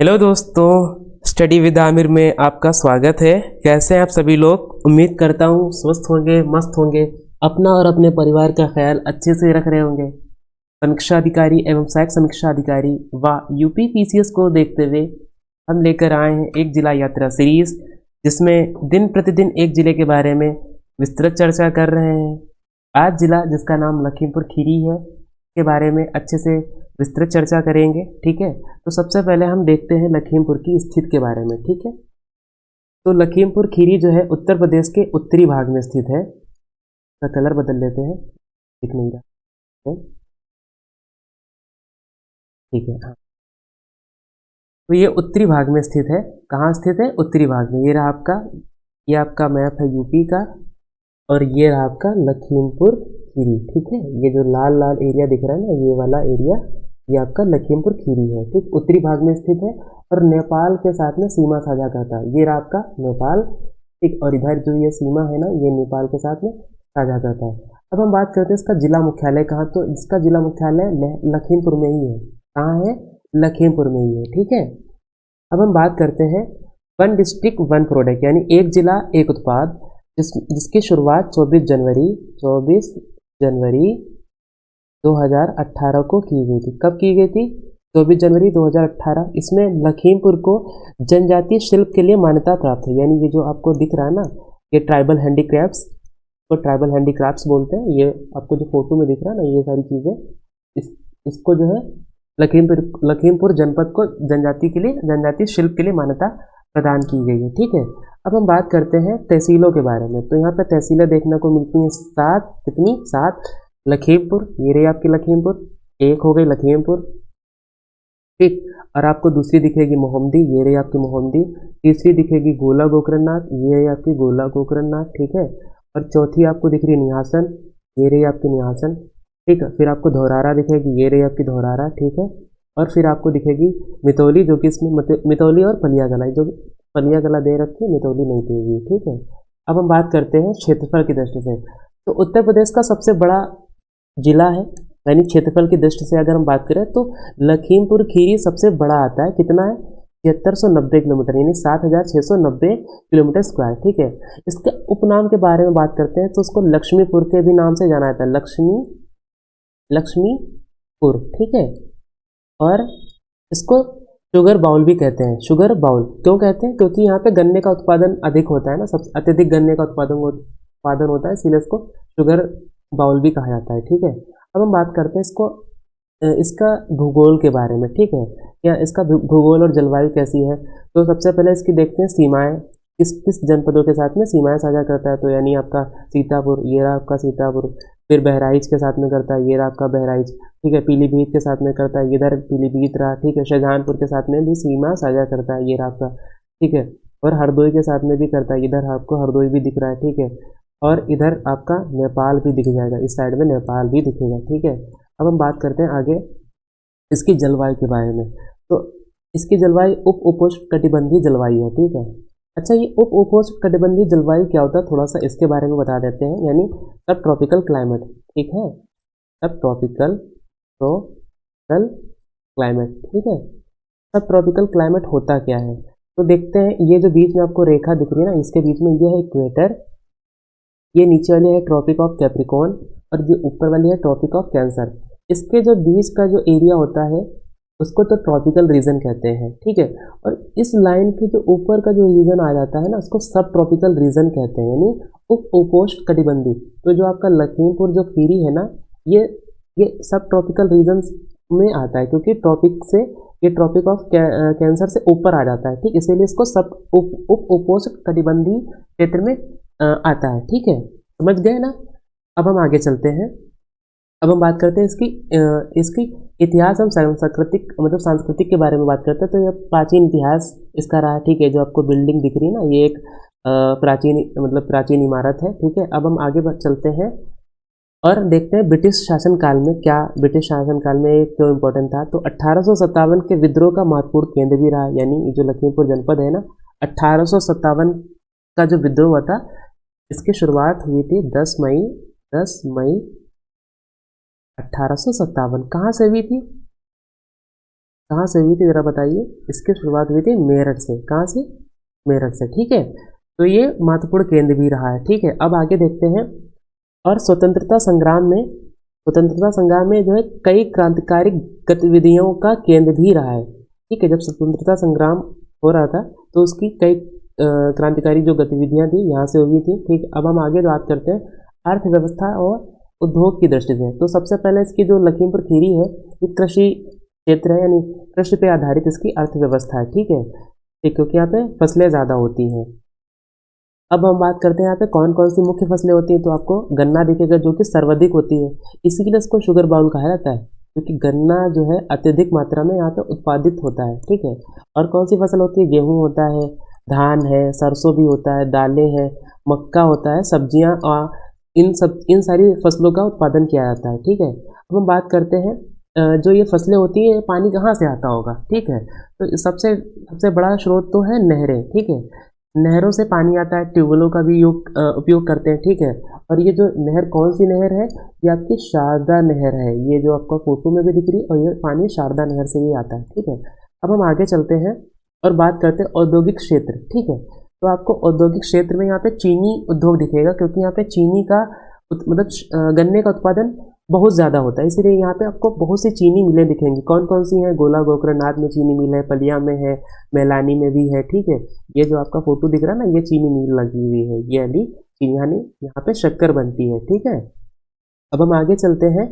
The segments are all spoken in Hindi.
हेलो दोस्तों, स्टडी विद आमिर में आपका स्वागत है। कैसे हैं आप सभी लोग? उम्मीद करता हूँ स्वस्थ होंगे, मस्त होंगे, अपना और अपने परिवार का ख्याल अच्छे से रख रहे होंगे। समीक्षा अधिकारी एवं सहायक समीक्षा अधिकारी व यूपी पीसीएस को देखते हुए हम लेकर आए हैं एक जिला यात्रा सीरीज, जिसमें दिन प्रतिदिन एक जिले के बारे में विस्तृत चर्चा कर रहे हैं। आज जिला जिसका नाम लखीमपुर खीरी है के बारे में अच्छे से विस्तृत चर्चा करेंगे। ठीक है, तो सबसे पहले हम देखते हैं लखीमपुर की स्थिति के बारे में। ठीक है, तो लखीमपुर खीरी जो है उत्तर प्रदेश के उत्तरी भाग में स्थित है। इसका कलर बदल लेते हैं, दिख नहीं रहा है। ठीक है, हाँ, तो ये उत्तरी भाग में स्थित है। कहाँ स्थित है? उत्तरी भाग में। ये आपका मैप है यूपी का, और ये रहा आपका लखीमपुर खीरी। ठीक है, ये जो लाल लाल एरिया दिख रहा है ना, ये वाला एरिया ये आपका लखीमपुर खीरी है। ठीक, उत्तरी भाग में स्थित है और नेपाल के साथ में सीमा साझा करता है। ये रहा आपका नेपाल। ठीक, और इधर जो ये सीमा है ना, ये नेपाल के साथ में साझा करता है। अब हम बात करते हैं इसका जिला मुख्यालय कहाँ। तो इसका जिला मुख्यालय लखीमपुर में ही है। कहाँ है? लखीमपुर में ही है। ठीक है, अब हम बात करते हैं वन डिस्ट्रिक्ट वन प्रोडक्ट, यानी एक जिला एक उत्पाद, जिसकी शुरुआत 24 जनवरी 2018 को की गई थी। कब की गई थी? 24 जनवरी 2018। इसमें लखीमपुर को जनजातीय शिल्प के लिए मान्यता प्राप्त है। यानी ये जो आपको दिख रहा है ना, ये ट्राइबल हैंडीक्राफ्ट्स, तो ट्राइबल हैंडीक्राफ्ट्स बोलते हैं। ये आपको जो फोटो में दिख रहा है ना, ये सारी चीज़ें इसको जो है लखीमपुर जनपद को जनजातीय शिल्प के लिए मान्यता प्रदान की गई है। ठीक है, अब हम बात करते हैं तहसीलों के बारे में। तो यहाँ पे तहसीलें देखने को मिलती हैं 7। कितनी? 7। लखीमपुर, ये रही आपकी लखीमपुर, एक हो गई लखीमपुर। ठीक, और आपको दूसरी दिखेगी मोहम्मदी, ये रही आपकी मोहम्मदी। तीसरी दिखेगी गोला गोकरणनाथ, ये रही आपकी गोला गोकरणनाथ। ठीक है, और चौथी आपको दिख रही निहासन, ये रही आपकी निहासन। ठीक है, फिर आपको धौरारा दिखेगी, ये रही आपकी धौरारा। ठीक है, और फिर आपको दिखेगी मितौली, जो कि इसमें मितौली और पलियागला, जो पलियागला दे रखी है, मितौली नहीं देगी। ठीक है, अब हम बात करते हैं क्षेत्रफल की दृष्टि से। तो उत्तर प्रदेश का सबसे बड़ा जिला है, यानी क्षेत्रफल की दृष्टि से अगर हम बात करें तो लखीमपुर खीरी सबसे बड़ा आता है। कितना है? 7390 किलोमीटर, यानी 7690 किलोमीटर स्क्वायर। ठीक है, इसके उपनाम के बारे में बात करते हैं तो उसको लक्ष्मीपुर के भी नाम से जाना जाता है। लक्ष्मीपुर। ठीक है, और इसको शुगर बाउल भी कहते हैं। शुगर बाउल क्यों कहते हैं? क्योंकि यहाँ पे गन्ने का उत्पादन अधिक होता है ना, सबसे अत्यधिक गन्ने का उत्पादन होता है, इसलिए इसको शुगर बाउल भी कहा जाता है। ठीक है, अब हम बात करते हैं इसका भूगोल के बारे में। ठीक है, या इसका भूगोल और जलवायु कैसी है। तो सबसे पहले इसकी देखते हैं सीमाएं, किस किस जनपदों के साथ में सीमाएं साझा करता है। तो यानी आपका सीतापुर, ये रहा आपका सीतापुर। फिर बहराइच के साथ में करता है, ये रहा आपका बहराइच। ठीक है, पीलीभीत के साथ में करता है, इधर पीलीभीत रहा। ठीक है, शाहजहानपुर के साथ में भी सीमा साझा करता है, ये रहा आपका। ठीक है, और हरदोई के साथ में भी करता है, इधर आपको हरदोई भी दिख रहा है। ठीक है, और इधर आपका नेपाल भी दिख जाएगा, इस साइड में नेपाल भी दिखेगा। ठीक है, अब हम बात करते हैं आगे इसकी जलवायु के बारे में। तो इसकी जलवायु उप उपोष्णकटिबंधीय जलवायु है। ठीक है, अच्छा, ये उप उपोष्णकटिबंधीय जलवायु क्या होता है, थोड़ा सा इसके बारे में बता देते हैं। यानी सब ट्रॉपिकल क्लाइमेट। ठीक है, सब ट्रॉपिकल क्लाइमेट। ठीक है, सब ट्रॉपिकल क्लाइमेट होता क्या है तो देखते हैं। ये जो बीच में आपको रेखा दिख रही है ना, इसके बीच में ये है इक्वेटर, ये नीचे वाली है ट्रॉपिक ऑफ कैप्रिकॉर्न, और ये ऊपर वाली है ट्रॉपिक ऑफ कैंसर। इसके जो बीच का जो एरिया होता है उसको तो ट्रॉपिकल रीजन कहते हैं। ठीक है, और इस लाइन के जो ऊपर का जो रीजन आ जाता है ना, उसको सब ट्रॉपिकल रीजन कहते हैं, यानी उप उपोष्णकटिबंधीय। तो जो आपका लखीमपुर जो खीरी है ना, ये सब ट्रॉपिकल रीजन में आता है, क्योंकि ये ट्रॉपिक ऑफ कैंसर से ऊपर आ जाता है। ठीक, इसीलिए इसको सब उप उपोष्णकटिबंधीय क्षेत्र में आता है। ठीक है, समझ गए ना। अब हम आगे चलते हैं। अब हम बात करते हैं इसकी इतिहास हम सांस्कृतिक के बारे में बात करते हैं। तो यह प्राचीन इतिहास इसका रहा। ठीक है, जो आपको बिल्डिंग दिख रही है ना, ये एक प्राचीन इमारत है। ठीक है, अब हम आगे चलते हैं और देखते हैं ब्रिटिश शासनकाल में ब्रिटिश शासनकाल में क्यों इम्पोर्टेंट था। तो 1857 के विद्रोह का महत्वपूर्ण केंद्र भी रहा। यानी जो लखीमपुर जनपद है ना, 1857 का जो विद्रोह हुआ था, इसकी शुरुआत हुई थी 10 मई 1857। कहाँ से हुई थी? कहाँ से हुई थी जरा बताइए। इसकी शुरुआत हुई थी मेरठ से। कहाँ से? मेरठ से, ठीक है। तो ये महत्वपूर्ण केंद्र भी रहा है, ठीक है। अब आगे देखते हैं। और स्वतंत्रता संग्राम में जो है कई क्रांतिकारी गतिविधियों का केंद्र भी रहा है, ठीक है। जब स्वतंत्रता संग्राम हो रहा था तो उसकी कई क्रांतिकारी जो गतिविधियां थी यहाँ से हुई थी, ठीक। अब हम आगे बात करते हैं अर्थव्यवस्था और उद्योग की दृष्टि से। तो सबसे पहले इसकी जो लखीमपुर खीरी है ये कृषि क्षेत्र है, यानी कृषि पे आधारित इसकी अर्थव्यवस्था है, ठीक है, ठीक, क्योंकि यहाँ पे फसलें ज़्यादा होती हैं। अब हम बात करते हैं यहाँ पे कौन कौन सी मुख्य फसलें होती हैं। तो आपको गन्ना दिखेगा जो कि सर्वाधिक होती है, इसीलिए इसको शुगर बाउल कहा जाता है, क्योंकि गन्ना जो है अत्यधिक मात्रा में यहाँ पे उत्पादित होता है, ठीक है। और कौन सी फसल होती है? गेहूँ होता है, धान है, सरसों भी होता है, दालें हैं, मक्का होता है, सब्जियाँ, और इन सारी फसलों का उत्पादन किया जाता है, ठीक है। अब हम बात करते हैं जो ये फसलें होती हैं पानी कहाँ से आता होगा, ठीक है। तो सबसे सबसे बड़ा स्रोत तो है नहरें, ठीक है। नहरों से पानी आता है, ट्यूबवेलों का भी उपयोग करते हैं, ठीक है। और ये जो नहर कौन सी नहर है? ये आपकी शारदा नहर है, ये जो आपका फोटो में भी दिख रही है, और ये पानी शारदा नहर से ही आता है, ठीक है। अब हम आगे चलते हैं और बात करते हैं औद्योगिक क्षेत्र, ठीक है। तो आपको औद्योगिक क्षेत्र में यहाँ पे चीनी उद्योग दिखेगा, क्योंकि यहाँ पे चीनी का मतलब गन्ने का उत्पादन बहुत ज़्यादा होता है, इसीलिए यहाँ पे आपको बहुत सी चीनी मिलें दिखेंगी। कौन कौन सी हैं? गोला गोकर्णनाथ में चीनी मिल है, पलिया में है, मैलानी में भी है, ठीक है। ये जो आपका फोटो दिख रहा है ना, ये चीनी मिल लगी हुई है, ये वाली चीनी, यानी यहाँ पे शक्कर बनती है, ठीक है। अब हम आगे चलते हैं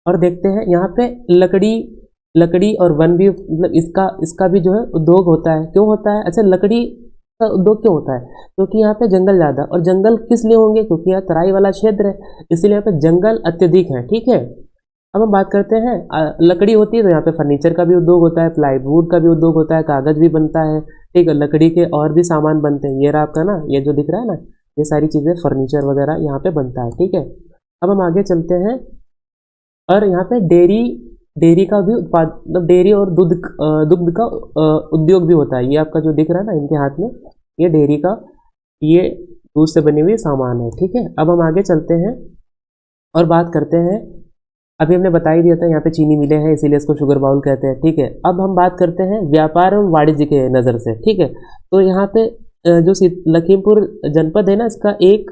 और देखते हैं यहाँ पे लकड़ी और वन भी, मतलब इसका भी जो है उद्योग होता है। क्यों होता है? अच्छा, लकड़ी का उद्योग क्यों होता है? क्योंकि यहाँ पे जंगल ज़्यादा, और जंगल किस लिए होंगे? क्योंकि यहाँ तराई वाला क्षेत्र है, इसीलिए यहाँ पे जंगल अत्यधिक है, ठीक है। अब हम बात करते हैं लकड़ी होती है तो यहाँ पे फर्नीचर का भी उद्योग होता है, प्लाईवुड का भी उद्योग होता है, कागज भी बनता है, ठीक है। लकड़ी के और भी सामान बनते हैं, ये रहा आपका ना, ये जो दिख रहा है ना, ये सारी चीज़ें फर्नीचर वगैरह यहाँ पे बनता है, ठीक है। अब हम आगे चलते हैं और यहाँ पे डेयरी का भी उत्पाद, मतलब डेयरी और दुग्ध का उद्योग भी होता है। ये आपका जो दिख रहा है ना इनके हाथ में, ये डेयरी का, ये दूध से बनी हुई सामान है, ठीक है। अब हम आगे चलते हैं और बात करते हैं, अभी हमने बता ही दिया था यहाँ पे चीनी मिले हैं, इसीलिए इसको शुगर बाउल कहते हैं, ठीक है। अब हम बात करते हैं व्यापार एवं वाणिज्य के नज़र से, ठीक है। तो यहाँ पे जो लखीमपुर जनपद है ना, इसका एक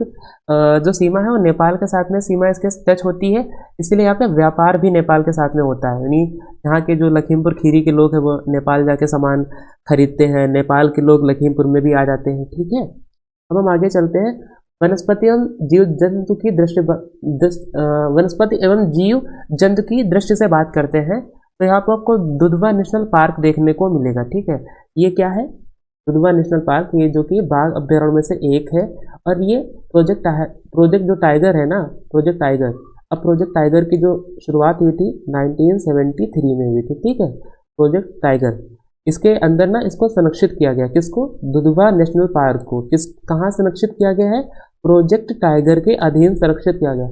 जो सीमा है वो नेपाल के साथ में सीमा इसके टच होती है, इसीलिए यहाँ पे व्यापार भी नेपाल के साथ में होता है। यानी यहाँ के जो लखीमपुर खीरी के लोग हैं वो नेपाल जाके सामान खरीदते हैं, नेपाल के लोग लखीमपुर में भी आ जाते हैं, ठीक है। अब हम आगे चलते हैं वनस्पति एवं जीव जंतु की वनस्पति एवं जीव जंतु की दृष्टि से बात करते हैं। तो यहाँ पर आपको दुधवा नेशनल पार्क देखने को मिलेगा, ठीक है। ये क्या है? दुधवा नेशनल पार्क, ये जो कि बाघ अभ्यारण्य में से एक है। और ये प्रोजेक्ट जो टाइगर है ना, प्रोजेक्ट टाइगर, अब प्रोजेक्ट टाइगर की जो शुरुआत हुई थी 1973 में हुई थी, ठीक है, प्रोजेक्ट टाइगर। इसके अंदर ना इसको संरक्षित किया गया, किसको? दुधवा नेशनल पार्क को। कहाँ संरक्षित किया गया है? प्रोजेक्ट टाइगर के अधीन संरक्षित किया गया,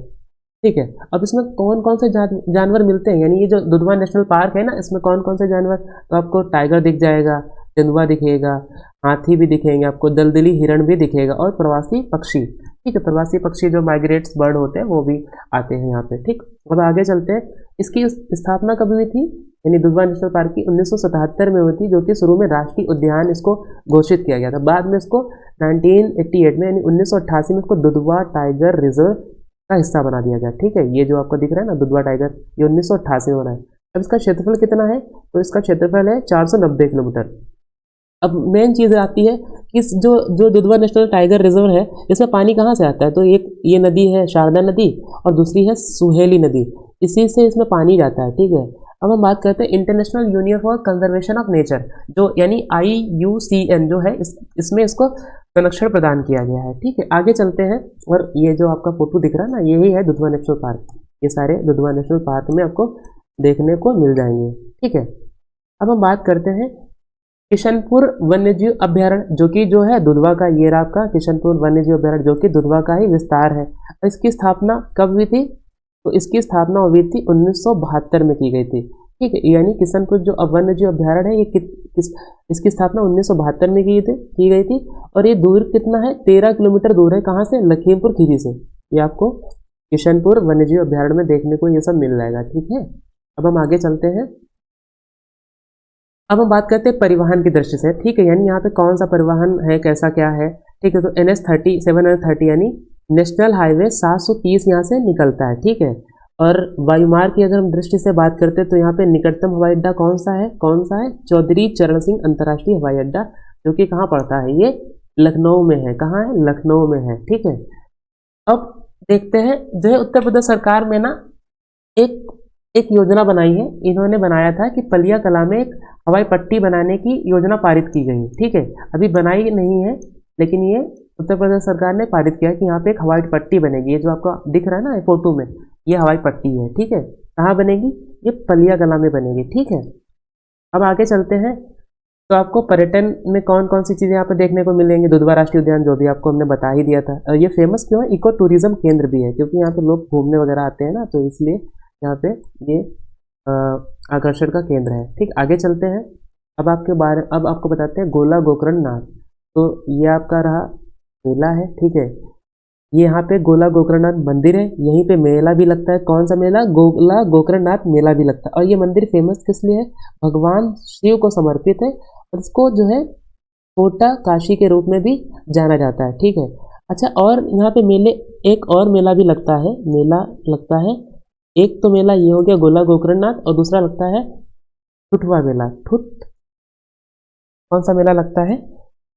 ठीक है। अब इसमें कौन कौन से जानवर मिलते हैं, यानी ये जो दुधवा नेशनल पार्क है ना, इसमें कौन कौन से जानवर? तो आपको टाइगर दिख जाएगा, तेंदुआ दिखेगा, हाथी भी दिखेंगे आपको, दलदली हिरण भी दिखेगा, और प्रवासी पक्षी, ठीक है। प्रवासी पक्षी जो माइग्रेट्स बर्ड होते हैं वो भी आते हैं यहाँ पे, ठीक। अब आगे चलते हैं, इसकी स्थापना कब हुई थी? यानी दुधवा नेशनल पार्क की 1977 में हुई थी, जो कि शुरू में राष्ट्रीय उद्यान इसको घोषित किया गया था। बाद में इसको 1988 में, यानी 1988 में इसको दुधवा टाइगर रिजर्व का हिस्सा बना दिया गया, ठीक है। ये जो आपको दिख रहा है ना दुधवा टाइगर, ये 1988 में बना है। अब इसका क्षेत्रफल कितना है? तो इसका क्षेत्रफल है 490 किलोमीटर। अब मेन चीज़ आती है कि जो जो दुधवा नेशनल टाइगर रिजर्व है, इसमें पानी कहाँ से आता है? तो एक ये नदी है शारदा नदी, और दूसरी है सुहेली नदी, इसी से इसमें पानी जाता है, ठीक है। अब हम बात करते हैं international union for conservation of nature, जो यानी IUCN जो है, इसमें इसको संरक्षण प्रदान किया गया है, ठीक है। आगे चलते हैं और ये जो आपका फोटो दिख रहा है ना, यही है दुधवा नेशनल पार्क। ये सारे दुधवा नेशनल पार्क में आपको देखने को मिल जाएंगे, ठीक है। अब हम बात करते हैं किशनपुर वन्यजीव अभ्यारण्य, जो है दुधवा का, ये रहा आपका किशनपुर वन्यजीव अभ्यारण्य, जो कि दुधवा का ही विस्तार है। इसकी स्थापना कब हुई थी? तो इसकी स्थापना हुई थी 1972 में की गई थी, ठीक है। यानी किशनपुर जो वन्यजीव अभ्यारण्य है, ये इसकी स्थापना 1972 में की गई थी। और ये दूर कितना है? 13 किलोमीटर दूर है, कहाँ से? लखीमपुर खीरी से। ये आपको किशनपुर वन्यजीव अभ्यारण्य में देखने को ये सब मिल जाएगा, ठीक है। अब हम आगे चलते हैं अब हम बात करते हैं परिवहन की दृष्टि से, ठीक है, यानी यहाँ पे कौन सा परिवहन है, कैसा क्या है, ठीक है। तो NH 30 730 यानी नेशनल हाईवे 730 यहाँ से निकलता है, ठीक है। और वायुमार्ग की अगर हम दृष्टि से बात करते हैं तो यहाँ पे निकटतम हवाई अड्डा कौन सा है, चौधरी चरण सिंह अंतर्राष्ट्रीय हवाई अड्डा, जो कि कहाँ पड़ता है, ये लखनऊ में है। कहाँ है, लखनऊ में है, ठीक है। अब देखते हैं जो है उत्तर प्रदेश सरकार में ना एक योजना बनाई है, इन्होंने बनाया था कि पलिया कला में एक हवाई पट्टी बनाने की योजना पारित की गई, ठीक है। अभी बनाई नहीं है, लेकिन ये उत्तर प्रदेश सरकार ने पारित किया कि यहाँ पे एक हवाई पट्टी बनेगी। ये जो आपको दिख रहा है ना फोटो में, ये हवाई पट्टी है, ठीक है। कहाँ बनेगी, ये पलिया कला में बनेगी, ठीक है। अब आगे चलते हैं, तो आपको पर्यटन में कौन कौन सी चीज़ें यहाँ पे देखने को मिलेंगी। दुधवा राष्ट्रीय उद्यान, जो भी आपको हमने बता ही दिया था। और ये फेमस क्यों है, इको टूरिज्म केंद्र भी है, क्योंकि यहाँ पे लोग घूमने वगैरह आते हैं ना, तो इसलिए यहाँ पे ये आकर्षण का केंद्र है, ठीक। आगे चलते हैं, अब आपको बताते हैं गोला गोकर्ण नाथ। तो ये आपका रहा मेला है, ठीक है। ये यहाँ पे गोला गोकर्णनाथ मंदिर है, यहीं पे मेला भी लगता है। कौन सा मेला, गोला गोकर्णनाथ मेला भी लगता है। और ये मंदिर फेमस किस लिए है, भगवान शिव को समर्पित है, और इसको जो है छोटा काशी के रूप में भी जाना जाता है, ठीक है। अच्छा, और यहाँ पे एक और मेला भी लगता है, एक तो मेला ये हो गया गोला गोकर्णनाथ, और दूसरा लगता है ठुठवा मेला। कौन सा मेला लगता है,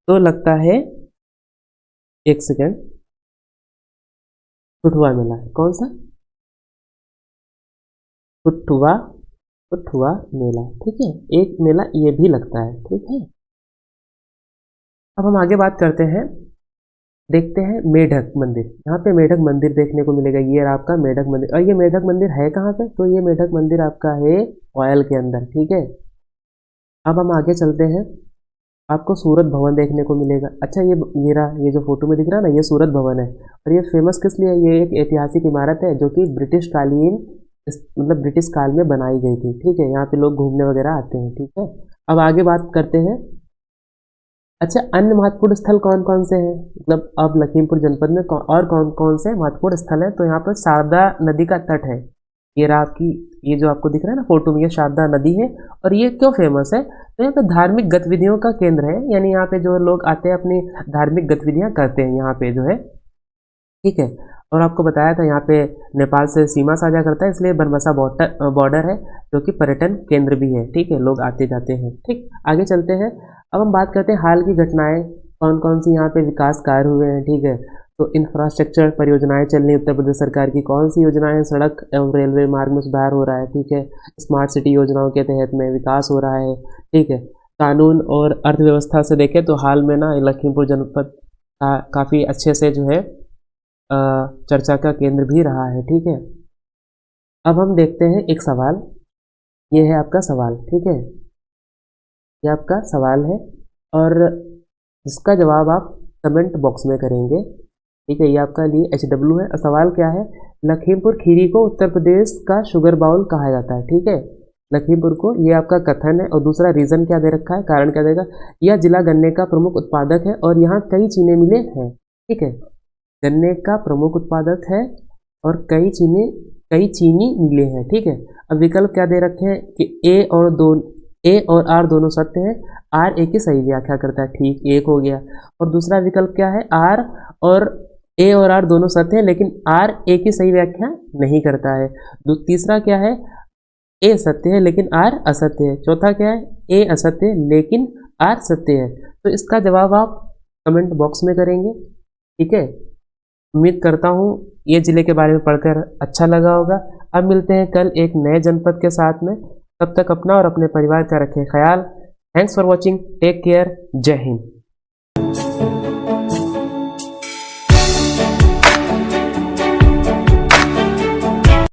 तो लगता है, एक सेकेंड, ठुठवा मेला। कौन सा, ठुठवा मेला, ठीक है। एक मेला ये भी लगता है, ठीक है। अब हम आगे बात करते हैं, देखते हैं मेढक मंदिर। यहाँ पे मेढक मंदिर देखने को मिलेगा, ये आपका मेढक मंदिर। और ये मेढक मंदिर है कहाँ पे, तो ये मेढक मंदिर आपका है ऑयल के अंदर, ठीक है। अब हम आगे चलते हैं, आपको सूरत भवन देखने को मिलेगा। अच्छा, ये जो फोटो में दिख रहा है ना, ये सूरत भवन है। और ये फेमस किस लिए है, ये एक ऐतिहासिक इमारत है जो कि ब्रिटिश काल में बनाई गई थी, ठीक है। यहाँ पे लोग घूमने वगैरह आते हैं, ठीक है। अब आगे बात करते हैं, अच्छा, अन्य महत्वपूर्ण स्थल कौन कौन से हैं, मतलब अब लखीमपुर जनपद में और कौन कौन से महत्वपूर्ण स्थल हैं। तो यहाँ पर शारदा नदी का तट है, ये जो आपको दिख रहा है ना फोटो में, ये शारदा नदी है। और ये क्यों फेमस है, तो यहाँ पे धार्मिक गतिविधियों का केंद्र है, यानी यहाँ पे जो लोग आते हैं अपनी धार्मिक गतिविधियाँ करते हैं यहाँ पे जो है, ठीक है। और आपको बताया था यहाँ पे नेपाल से सीमा साझा करता है, इसलिए बनबसा बॉर्डर है, जो कि पर्यटन केंद्र भी है, ठीक है। लोग आते जाते हैं, ठीक। आगे चलते हैं, अब हम बात करते हैं हाल की घटनाएं, कौन कौन सी यहाँ पे विकास कार्य हुए हैं, ठीक है। तो इंफ्रास्ट्रक्चर परियोजनाएं चल रही उत्तर प्रदेश सरकार की, कौन सी योजनाएं, सड़क एवं रेलवे मार्ग में सुधार हो रहा है, ठीक है। स्मार्ट सिटी योजनाओं के तहत में विकास हो रहा है, ठीक है। कानून और अर्थव्यवस्था से देखें तो हाल में ना लखीमपुर जनपद काफ़ी अच्छे से जो है चर्चा का केंद्र भी रहा है, ठीक है। अब हम देखते हैं एक सवाल, ये है आपका सवाल, ठीक है। ये आपका सवाल है, और इसका जवाब आप कमेंट बॉक्स में करेंगे, ठीक है। ये आपका लिए HW है। और सवाल क्या है, लखीमपुर खीरी को उत्तर प्रदेश का शुगर बाउल कहा जाता है, ठीक है। लखीमपुर को, ये आपका कथन है। और दूसरा रीजन क्या दे रखा है, कारण क्या देगा, यह जिला गन्ने का प्रमुख उत्पादक है और यहाँ कई चीनी मिलें हैं, ठीक है। गन्ने का प्रमुख उत्पादक है और कई चीनी मिले हैं, ठीक है। अब विकल्प क्या दे रखे हैं कि ए और आर दोनों सत्य है, आर ए की सही व्याख्या करता है, ठीक, एक हो गया। और दूसरा विकल्प क्या है, ए और आर दोनों सत्य है, लेकिन आर ए की सही व्याख्या नहीं करता है। तीसरा क्या है, ए सत्य है लेकिन आर असत्य है। चौथा क्या है, ए असत्य है लेकिन आर सत्य है। तो इसका जवाब आप कमेंट बॉक्स में करेंगे, ठीक है। उम्मीद करता हूँ ये जिले के बारे में पढ़कर अच्छा लगा होगा। अब मिलते हैं कल एक नए जनपद के साथ में, तब तक अपना और अपने परिवार का रखें ख्याल। Thanks for watching, take care, जय हिंद।